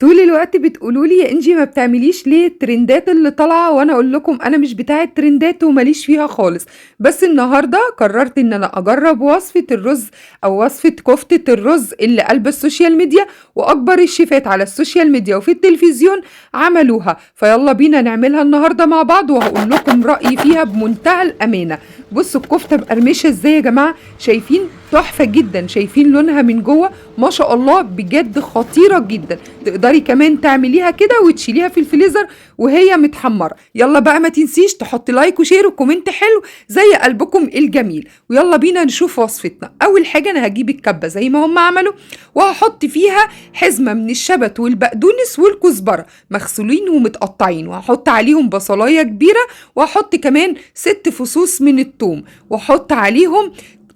طول الوقت بتقولوا لي يا انجي ما بتعمليش ليه الترندات اللي طالعه، وانا اقول لكم انا مش بتاعه ترندات وماليش فيها خالص. بس النهارده قررت ان انا اجرب وصفه الرز او وصفه كفته الرز اللي قلب السوشيال ميديا، واكبر الشيفات على السوشيال ميديا وفي التلفزيون عملوها. فيلا بينا نعملها النهارده مع بعض وهقول لكم رايي فيها بمنتهى الامانه. بصوا الكفته مقرمشه ازاي يا جماعه، شايفين؟ تحفه جدا. شايفين لونها من جوه؟ ما شاء الله بجد خطيره جدا. تقدري كمان تعمليها كده وتشيليها في الفريزر وهي متحمره. يلا بقى ما تنسيش تحطي لايك وشير وكومنت حلو زي قلبكم الجميل. ويلا بينا نشوف وصفتنا. اول حاجه انا هجيب الكبه زي ما هم عملوا، وهحط فيها حزمه من الشبت والبقدونس والكزبره مغسولين ومتقطعين، وهحط عليهم بصلايه كبيره، وهحط كمان 6 فصوص من الثوم، واحط عليهم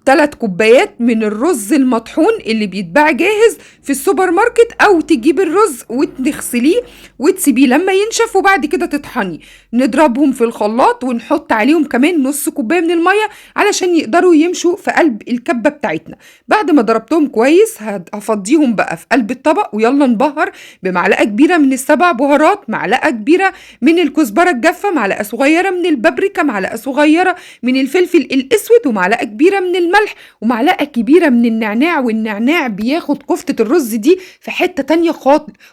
3 كوبايات من الرز المطحون اللي بيتباع جاهز في السوبر ماركت، او تجيب الرز وتغسليه وتسيبيه لما ينشف وبعد كده تطحنيه. نضربهم في الخلاط ونحط عليهم كمان نص كوبايه من الميه علشان يقدروا يمشوا في قلب الكبه بتاعتنا. بعد ما ضربتهم كويس هفضيهم بقى في قلب الطبق، ويلا نبهر بمعلقه كبيره من ال7 بهارات، معلقه كبيره من الكزبره الجافه، معلقه صغيره من البابريكا، معلقه صغيره من الفلفل الاسود، ومعلقه كبيره من الملح، ومعلقه كبيره من النعناع. والنعناع بياخد كفته الرز دي في حته تانية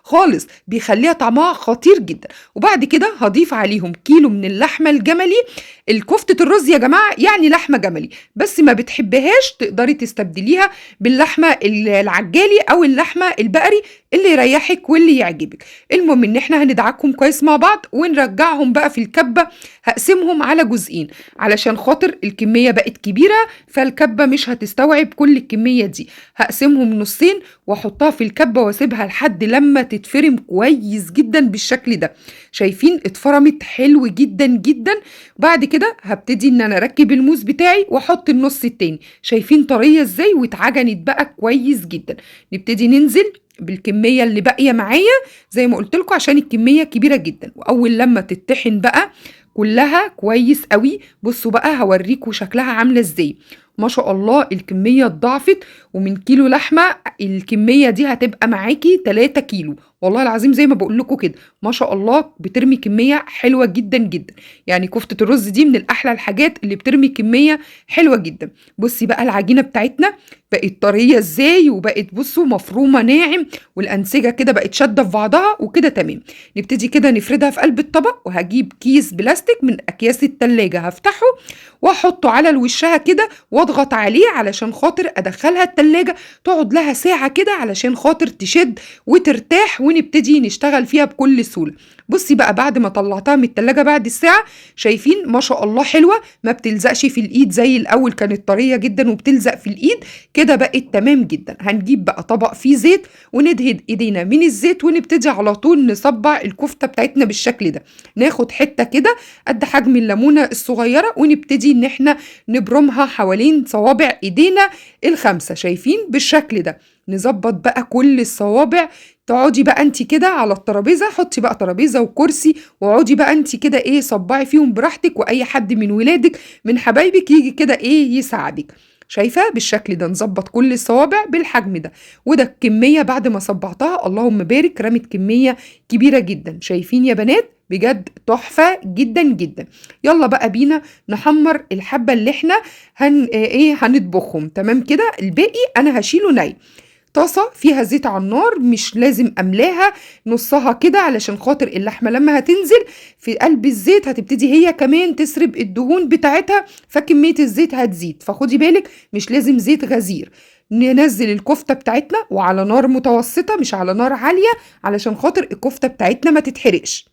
خالص، بيخليها طعمها خطير جدا. وبعد كده هضيف عليهم كيلو من اللحمه الجملي. الكفته الرز يا جماعه يعني لحمه جملي، بس ما بتحبهاش تقدري تستبدليها باللحمه العجالي او اللحمه البقري اللي يريحك واللي يعجبك. المهم ان احنا هندعكهم كويس مع بعض ونرجعهم بقى في الكبه. هقسمهم على جزئين علشان خاطر الكميه بقت كبيره، فالكبه مش هتستوعب كل الكميه دي. هقسمهم نصين واحطها في الكبه واسيبها لحد لما تتفرم كويس جدا بالشكل ده. شايفين اتفرمت حلو جدا جدا. بعد كده هبتدي ان انا اركب الموز بتاعي واحط النص التاني. شايفين طريه ازاي واتعجنت بقى كويس جدا. نبتدي ننزل بالكميه اللي باقيه معايا زي ما قلت لكم عشان الكميه كبيره جدا. واول لما تتطحن بقى كلها كويس قوي، بصوا بقى هوريكم شكلها عامله ازاي. ما شاء الله الكميه اتضاعفت، ومن كيلو لحمه الكميه دي هتبقى معاكي 3 كيلو. والله العظيم زي ما بقول لكم كده، ما شاء الله بترمي كميه حلوه جدا جدا. يعني كفته الرز دي من الاحلى الحاجات اللي بترمي كميه حلوه جدا. بصي بقى العجينه بتاعتنا بقت طريه ازاي، وبقت بصوا مفرومه ناعم، والانسجه كده بقت شاده في بعضها وكده تمام. نبتدي كده نفردها في قلب الطبق، وهجيب كيس بلاستيك من اكياس التلاجة هفتحه واحطه على الوشها كده واضغط عليه علشان خاطر ادخلها التلاجة تقعد لها ساعة كده علشان خاطر تشد وترتاح، ونبتدي نشتغل فيها بكل سهولة. بصي بقى بعد ما طلعتها من التلاجة بعد الساعة، شايفين ما شاء الله حلوة، ما بتلزقش في الايد زي الاول كانت طرية جدا وبتلزق في الايد. كده بقت تمام جدا. هنجيب بقى طبق فيه زيت وندهن ايدينا من الزيت، ونبتدي على طول نصبع الكفتة بتاعتنا بالشكل ده. ناخد حتة كده قد حجم الليمونة الصغيرة، ونبتدي ان احنا نبرمها حوالين صوابع ايدينا ال5. شايفين بالشكل ده؟ نظبط بقى كل الصوابع. تقعدي بقى انت كده على الترابيزه، حطي بقى ترابيزه وكرسي واقعدي بقى انت كده ايه صبعي فيهم براحتك، واي حد من ولادك من حبايبك يجي كده ايه يساعدك. شايفه بالشكل ده؟ نظبط كل الصوابع بالحجم ده. وده الكميه بعد ما صبعتها اللهم بارك رمت كميه كبيره جدا. شايفين يا بنات؟ بجد تحفه جدا جدا. يلا بقى بينا نحمر الحبه اللي احنا هنطبخهم. تمام كده؟ الباقي انا هشيله ني. طاسة فيها زيت على النار، مش لازم أملاها نصها كده علشان خاطر اللحمة لما هتنزل في قلب الزيت هتبتدي هي كمان تسرب الدهون بتاعتها، فكمية الزيت هتزيد. فخدي بالك مش لازم زيت غزير. ننزل الكفتة بتاعتنا وعلى نار متوسطة مش على نار عالية علشان خاطر الكفتة بتاعتنا ما تتحرقش.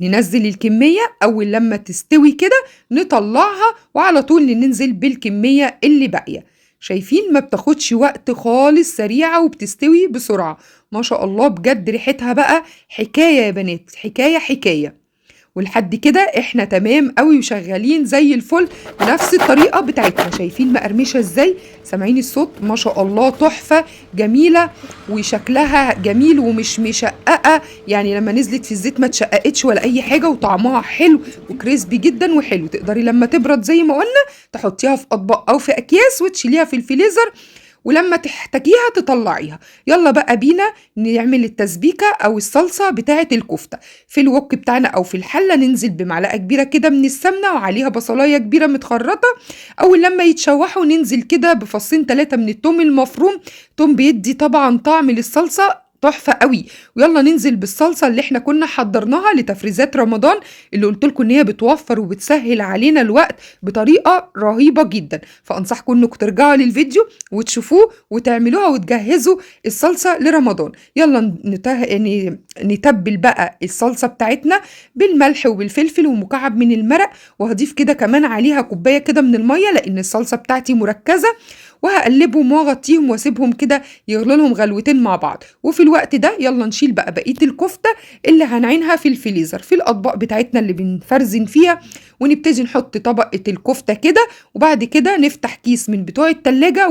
ننزل الكمية أول لما تستوي كده نطلعها، وعلى طول ننزل بالكمية اللي باقية. شايفين؟ ما بتاخدش وقت خالص، سريعة وبتستوي بسرعة. ما شاء الله بجد ريحتها بقى حكاية يا بنات، حكاية حكاية. ولحد كده احنا تمام قوي وشغالين زي الفل بنفس الطريقه بتاعتنا. شايفين مقرمشه ازاي؟ سامعين الصوت؟ ما شاء الله تحفه جميله، وشكلها جميل ومش مشققه. يعني لما نزلت في الزيت ما اتشققتش ولا اي حاجه، وطعمها حلو وكريسبي جدا وحلو. تقدري لما تبرد زي ما قلنا تحطيها في اطباق او في اكياس وتشيليها في الفريزر ولما تحتاجيها تطلعيها. يلا بقى بينا نعمل التسبيكة أو الصلصة بتاعة الكفتة. في الوك بتاعنا أو في الحلة ننزل بمعلقة كبيرة كده من السمنة وعليها بصلاية كبيرة متخرطة. أول لما يتشوحوا ننزل كده بفصين 3 من التوم المفروم. توم بيدي طبعا طعم للصلصة تحفة قوي. ويلا ننزل بالصلصة اللي احنا كنا حضرناها لتفريزات رمضان، اللي قلت لكم ان هي بتوفر وبتسهل علينا الوقت بطريقة رهيبة جدا. فانصحكم انكم ترجعوا للفيديو وتشوفوه وتعملوها وتجهزوا الصلصة لرمضان. يلا نتبل بقى الصلصة بتاعتنا بالملح وبالفلفل ومكعب من المرق، وهضيف كده كمان عليها كوباية كده من المية لان الصلصة بتاعتي مركزة، وهقلبهم واغطيهم واسيبهم كده يغلوا لهم غلوتين مع بعض. وفي الوقت ده يلا نشيل بقى بقيه الكفته اللي هنعينها في الفريزر في الاطباق بتاعتنا اللي بنفرزن فيها، ونبتدي نحط طبقه الكفته كده، وبعد كده نفتح كيس من بتوع التلاجة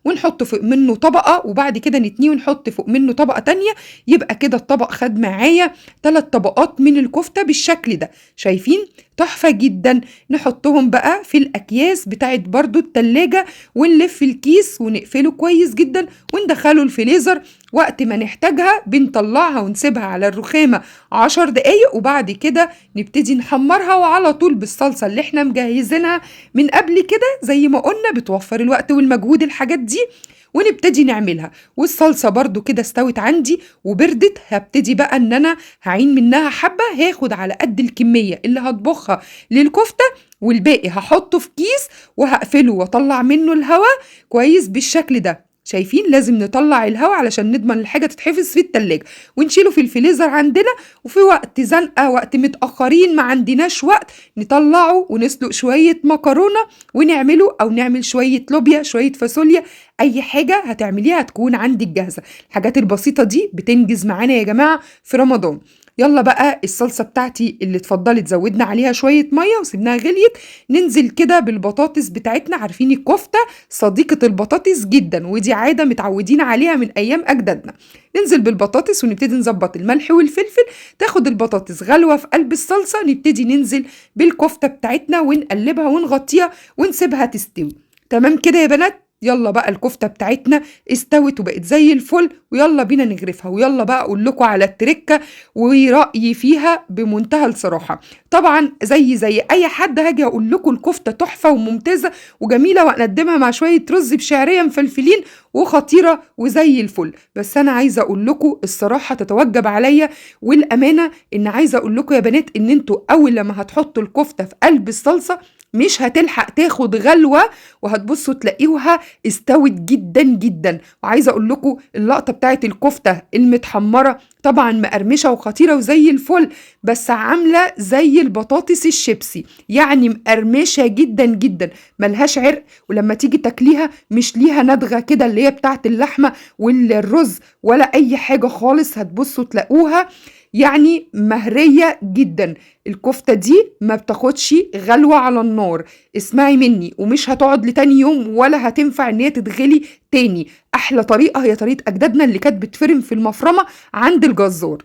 ونحط فوق منه طبقه، وبعد كده نتنيه ونحط فوق منه طبقه تانية. يبقى كده الطبق خد معايا 3 طبقات من الكفته بالشكل ده. شايفين؟ تحفه جدا. نحطهم بقى في الاكياس بتاعت برضو التلاجة، ونلف الكيس ونقفله كويس جدا وندخله الفريزر. وقت ما نحتاجها بنطلعها ونسيبها على الرخامة 10 دقايق، وبعد كده نبتدي نحمرها وعلى طول بالصلصة اللي احنا مجهزينها من قبل كده. زي ما قلنا بتوفر الوقت والمجهود الحاجات دي، ونبتدي نعملها. والصلصة برضو كده استوت عندي وبردت. هبتدي بقى ان انا هعين منها حبة، هاخد على قد الكمية اللي هطبخها للكفتة، والباقي هحطه في كيس وهقفله واطلع منه الهواء كويس بالشكل ده. شايفين؟ لازم نطلع الهواء علشان نضمن الحاجة تتحفظ في التلاجة، ونشيله في الفريزر عندنا. وفي وقت زنقة، وقت متأخرين ما عندناش وقت، نطلعه ونسلق شوية مكرونة ونعمله، أو نعمل شوية لوبيا، شوية فاصوليا، أي حاجة هتعمليها تكون عندك جاهزة. الحاجات البسيطة دي بتنجز معانا يا جماعة في رمضان. يلا بقى الصلصة بتاعتي اللي اتفضلت زودنا عليها شوية مية وسيبناها غليت. ننزل كده بالبطاطس بتاعتنا. عارفين الكفتة صديقة البطاطس جدا، ودي عادة متعودين عليها من أيام أجدادنا. ننزل بالبطاطس ونبتدي نظبط الملح والفلفل. تاخد البطاطس غلوة في قلب الصلصة، نبتدي ننزل بالكفتة بتاعتنا ونقلبها ونغطيها ونسيبها تستوي. تمام كده يا بنات؟ يلا بقى الكفتة بتاعتنا استوت وبقت زي الفل، ويلا بينا نغرفها. ويلا بقى اقول لكم على التركة ورأيي فيها بمنتهى الصراحة. طبعا زي اي حد هاجي اقول لكم الكفتة تحفة وممتازة وجميلة، واقدمها مع شوية رز بشعرية مفلفلين وخطيرة وزي الفل. بس انا عايزة اقول لكم الصراحة تتوجب عليا والامانة، ان عايزة اقول لكم يا بنات ان انتوا اول لما هتحطوا الكفتة في قلب الصلصة مش هتلحق تاخد غلوة، وهتبصوا تلاقيوها استوت جدا جدا. وعايزة اقول لكم اللقطة بتاعت الكفتة المتحمرة طبعا مقرمشة وخطيرة وزي الفل، بس عاملة زي البطاطس الشيبسي، يعني مقرمشة جدا جدا، ملهاش عرق. ولما تيجي تاكليها مش ليها ندغة كده اللي هي بتاعت اللحمة والرز ولا اي حاجة خالص. هتبصوا تلاقوها يعني مهرية جدا. الكفتة دي ما بتاخدش غلوة على النار، اسمعي مني، ومش هتقعد لتاني يوم ولا هتنفع ان هي تتغلي تاني. احلى طريقة هي طريقة اجدادنا اللي كانت بتفرم في المفرمة عند الجزار،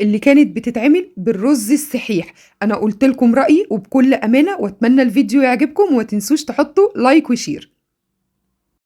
اللي كانت بتتعمل بالرز الصحيح. انا قلت لكم رأيي وبكل امانة، واتمنى الفيديو يعجبكم، وما تنسوش تحطوا لايك وشير.